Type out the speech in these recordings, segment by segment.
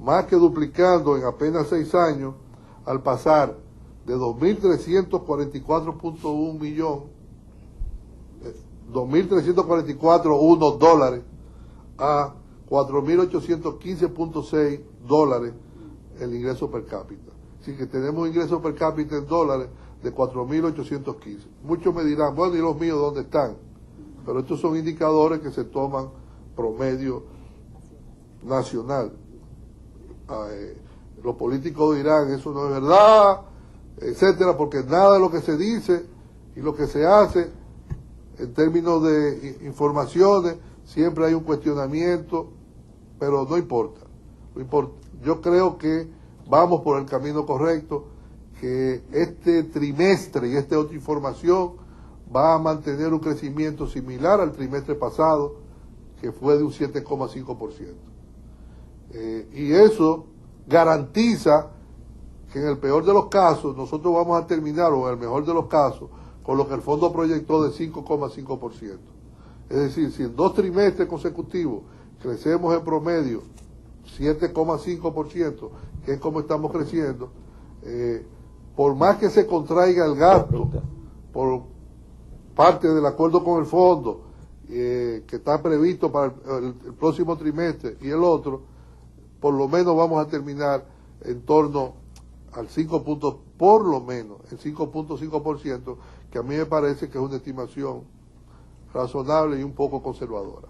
más que duplicando en apenas 6 años, al pasar de 2.344.1 millones, 2.344.1 dólares a 4.815.6 dólares el ingreso per cápita. Así que tenemos ingresos per cápita en dólares de 4.815. Muchos me dirán, bueno, ¿y los míos dónde están? Pero estos son indicadores que se toman promedio nacional. Los políticos dirán, eso no es verdad, etcétera, porque nada de lo que se dice y lo que se hace en términos de informaciones, siempre hay un cuestionamiento, pero no importa. Yo creo que vamos por el camino correcto, que este trimestre y esta otra información va a mantener un crecimiento similar al trimestre pasado, que fue de un 7,5%. Y eso garantiza que en el peor de los casos nosotros vamos a terminar, o en el mejor de los casos, con lo que el fondo proyectó de 5,5%. Es decir, si en 2 trimestres consecutivos crecemos en promedio 7,5%, que es como estamos creciendo, por más que se contraiga el gasto por parte del acuerdo con el fondo, que está previsto para el próximo trimestre y el otro, por lo menos vamos a terminar en torno al 5 puntos, por lo menos el 5,5%, que a mí me parece que es una estimación razonable y un poco conservadora.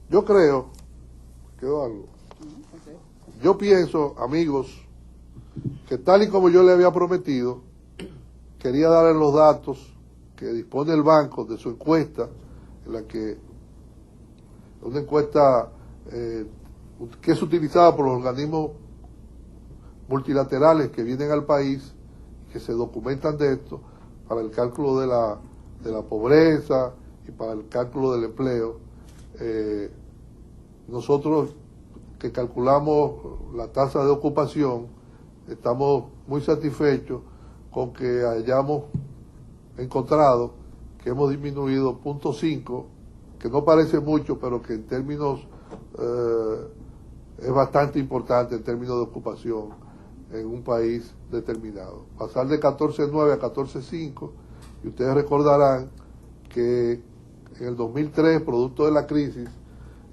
Yo creo, yo pienso, amigos, que tal y como yo le había prometido, quería darles los datos que dispone el banco de su encuesta, en la que una encuesta que es utilizada por los organismos multilaterales que vienen al país, que se documentan de esto, para el cálculo de la pobreza y para el cálculo del empleo. Nosotros que calculamos la tasa de ocupación, estamos muy satisfechos con que hayamos encontrado que hemos disminuido 0,5, que no parece mucho, pero que en términos es bastante importante en términos de ocupación en un país determinado. Pasar de 14,9 a 14,5, y ustedes recordarán que en el 2003, producto de la crisis,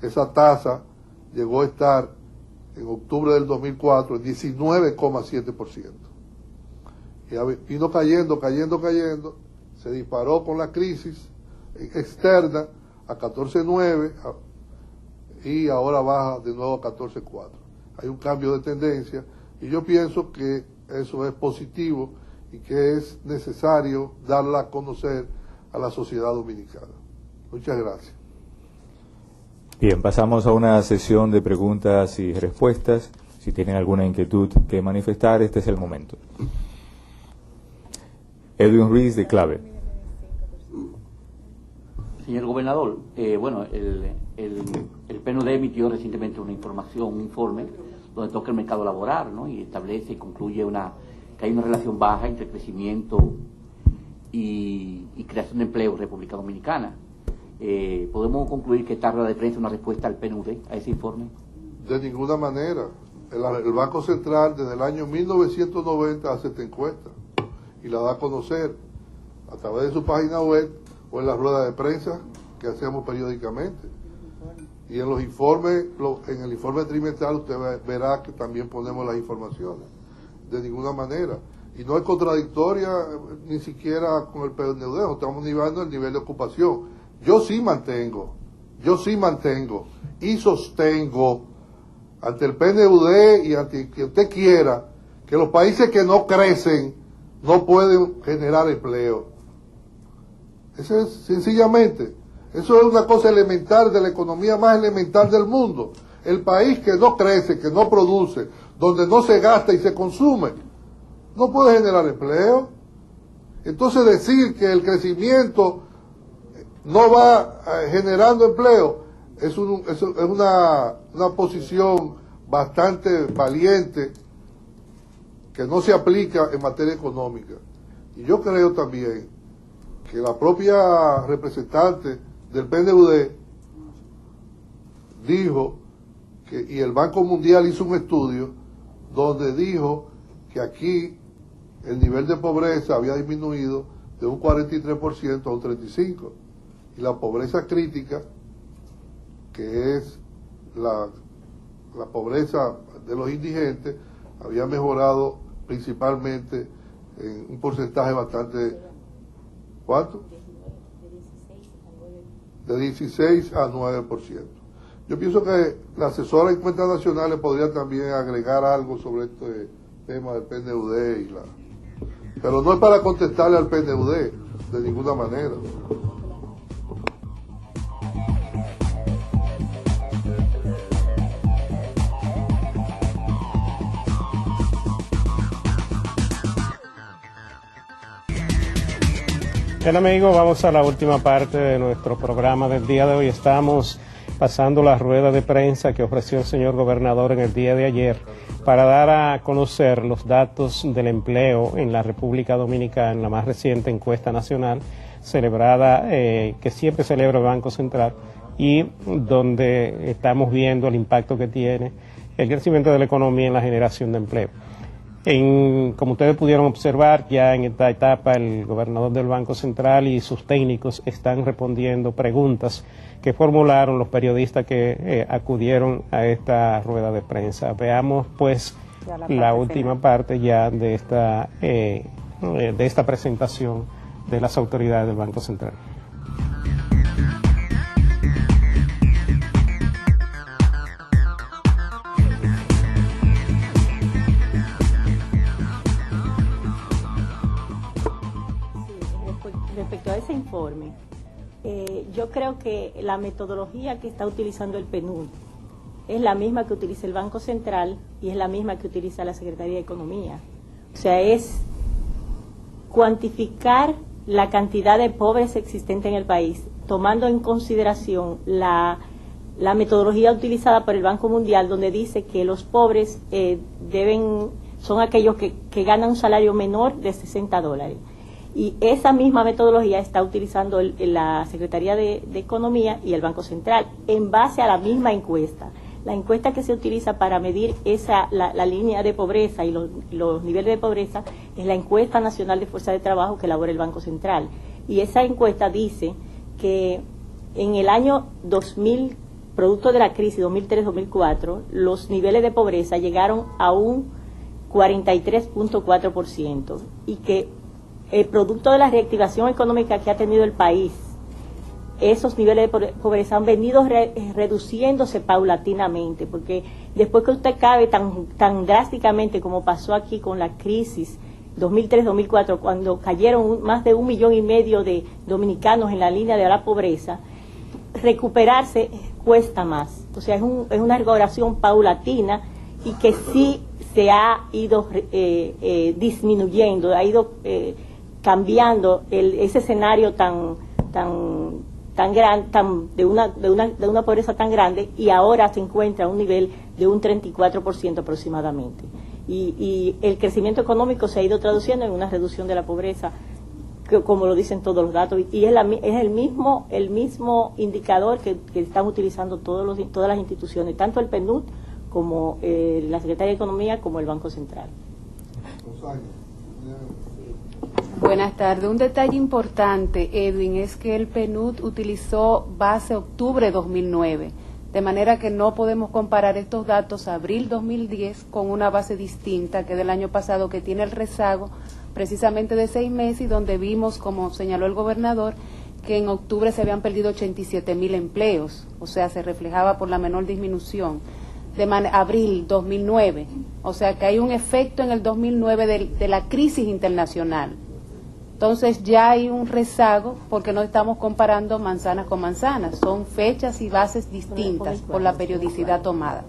esa tasa llegó a estar en octubre del 2004 en 19,7%. Y vino cayendo, se disparó con la crisis externa a 14,9 y ahora baja de nuevo a 14,4. Hay un cambio de tendencia y yo pienso que eso es positivo y que es necesario darla a conocer a la sociedad dominicana. Muchas gracias. Bien, pasamos a una sesión de preguntas y respuestas. Si tienen alguna inquietud que manifestar, este es el momento. Edwin Ruiz, de Clave. Señor gobernador, bueno, el PNUD emitió recientemente un informe, donde toca el mercado laboral, ¿no? Y establece y concluye que hay una relación baja entre crecimiento y creación de empleo en República Dominicana. ¿Podemos concluir que esta rueda de prensa es una respuesta al PNUD, a ese informe? De ninguna manera. El Banco Central desde el año 1990 hace esta encuesta y la da a conocer a través de su página web o en las ruedas de prensa que hacemos periódicamente. Y en los informes, en el informe trimestral usted verá que también ponemos las informaciones. De ninguna manera. Y no es contradictoria ni siquiera con el PNUD, estamos nivelando el nivel de ocupación. Yo sí mantengo y sostengo ante el PNUD y ante quien usted quiera que los países que no crecen no pueden generar empleo. Eso es sencillamente, eso es una cosa elemental de la economía más elemental del mundo. El país que no crece, que no produce, donde no se gasta y se consume, no puede generar empleo. Entonces decir que el crecimiento no va generando empleo es una posición bastante valiente que no se aplica en materia económica. Y yo creo también que la propia representante del PNUD dijo y el Banco Mundial hizo un estudio donde dijo que aquí el nivel de pobreza había disminuido de un 43% a un 35%, y la pobreza crítica, que es la pobreza de los indigentes, había mejorado principalmente en un porcentaje bastante, ¿cuánto? De 16 a 9%. Yo pienso que la asesora en cuentas nacionales podría también agregar algo sobre este tema del PNUD pero no es para contestarle al PNUD de ninguna manera. Bien, amigos, vamos a la última parte de nuestro programa del día de hoy. Estamos pasando la rueda de prensa que ofreció el señor gobernador en el día de ayer para dar a conocer los datos del empleo en la República Dominicana, la más reciente encuesta nacional celebrada, que siempre celebra el Banco Central, y donde estamos viendo el impacto que tiene el crecimiento de la economía en la generación de empleo. Como ustedes pudieron observar, ya en esta etapa el gobernador del Banco Central y sus técnicos están respondiendo preguntas que formularon los periodistas que acudieron a esta rueda de prensa. Veamos pues la última parte ya de esta presentación de las autoridades del Banco Central. Respecto a ese informe, yo creo que la metodología que está utilizando el PNUD es la misma que utiliza el Banco Central y es la misma que utiliza la Secretaría de Economía. O sea, es cuantificar la cantidad de pobres existente en el país, tomando en consideración la metodología utilizada por el Banco Mundial, donde dice que los pobres son aquellos que ganan un salario menor de $60. Y esa misma metodología está utilizando la Secretaría de Economía y el Banco Central en base a la misma encuesta. La encuesta que se utiliza para medir la línea de pobreza y los niveles de pobreza es la encuesta nacional de fuerza de trabajo que elabora el Banco Central. Y esa encuesta dice que en el año 2000, producto de la crisis 2003-2004, los niveles de pobreza llegaron a un 43.4%, y que el producto de la reactivación económica que ha tenido el país, esos niveles de pobreza han venido reduciéndose paulatinamente, porque después que usted cae tan drásticamente como pasó aquí con la crisis 2003-2004, cuando cayeron más de 1,5 millones de dominicanos en la línea de la pobreza, recuperarse cuesta más. O sea, es una recuperación paulatina y que sí se ha ido disminuyendo, ha ido cambiando ese escenario tan grande, de una pobreza tan grande, y ahora se encuentra a un nivel de un 34% aproximadamente. Y el crecimiento económico se ha ido traduciendo en una reducción de la pobreza, que, como lo dicen todos los datos, y es el mismo indicador que están utilizando todas las instituciones, tanto el PNUD como la Secretaría de Economía como el Banco Central. Buenas tardes. Un detalle importante, Edwin, es que el PNUD utilizó base octubre 2009, de manera que no podemos comparar estos datos abril 2010 con una base distinta que del año pasado, que tiene el rezago precisamente de 6 meses, y donde vimos, como señaló el gobernador, que en octubre se habían perdido 87,000 empleos, o sea, se reflejaba por la menor disminución de abril 2009, o sea que hay un efecto en el 2009 de la crisis internacional. Entonces ya hay un rezago porque no estamos comparando manzanas con manzanas, son fechas y bases distintas por la periodicidad tomada.